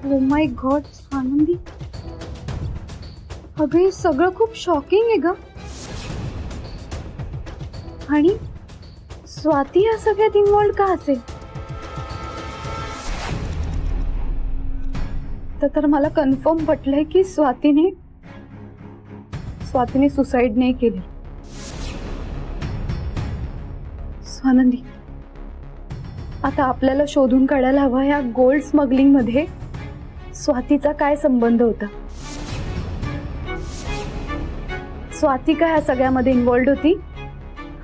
Oh my God आनंदी, अगं हे सगळं खूप शॉकिंग आहे ग. आणि स्वाती या सगळ्यात इन्व्हॉल्व का असेल? तर मला कन्फर्म पटलंय की स्वातीने सुसाइड नाही केली. स्वानंदी, आता आपल्याला शोधून काढायला हवा या गोल्ड स्मगलिंग मध्ये स्वातीचा काय संबंध होता. स्वाती का ह्या सगळ्यामध्ये इन्व्हॉल्व होती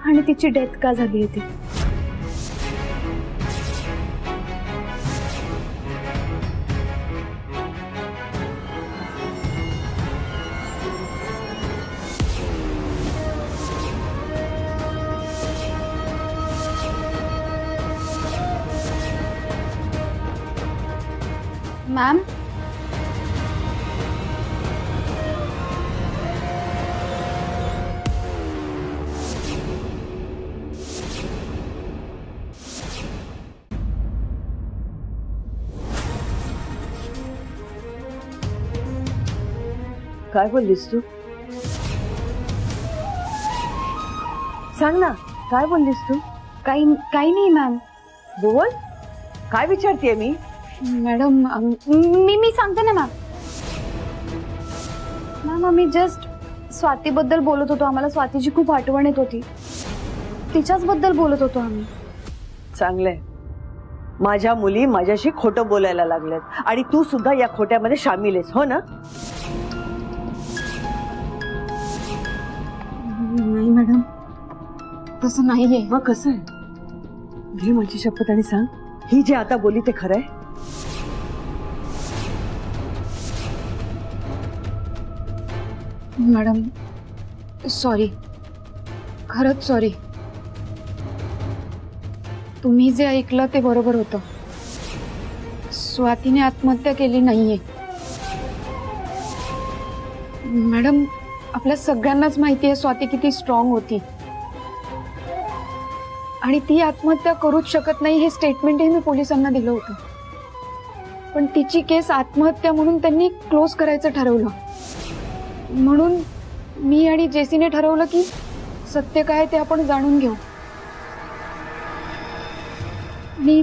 आणि तिची डेथ का झाली होती. मॅम, काय बोललीस तू? सांग ना, काय बोललीस तू? काही नाही मॅम. बोल, काय विचारतेय मी? मॅडम मी सांगते ना मॅम. मॅम आम्ही जस्ट स्वाती बद्दल बोलत होतो. आम्हाला स्वातीची खूप आठवण येत होती. तिच्याच बद्दल बोलत होतो आम्ही. चांगलंय, माझ्या मुली माझ्याशी खोटं बोलायला लागल्यात आणि तू सुद्धा या खोट्यामध्ये शामिल आहेस, हो ना? नाही मॅडम, तसं नाहीये. मग कसं आहे? घे माझी शपथ आणि सांग, ही जे आता बोली ते खरं आहे? मॅडम सॉरी, खरंच सॉरी. तुम्ही जे ऐकलं ते बरोबर होतं. स्वातीने आत्महत्या केली नाहीये. मॅडम आपल्या सगळ्यांनाच माहिती आहे स्वाती किती स्ट्रॉंग होती आणि ती आत्महत्या करूच शकत नाही हे स्टेटमेंटही मी पोलिसांना दिलं होतं. पण तिची केस आत्महत्या म्हणून त्यांनी क्लोज करायचं ठरवलं. म्हणून मी आणि जेसीने ठरवलं की सत्य काय ते आपण जाणून घेऊ. मी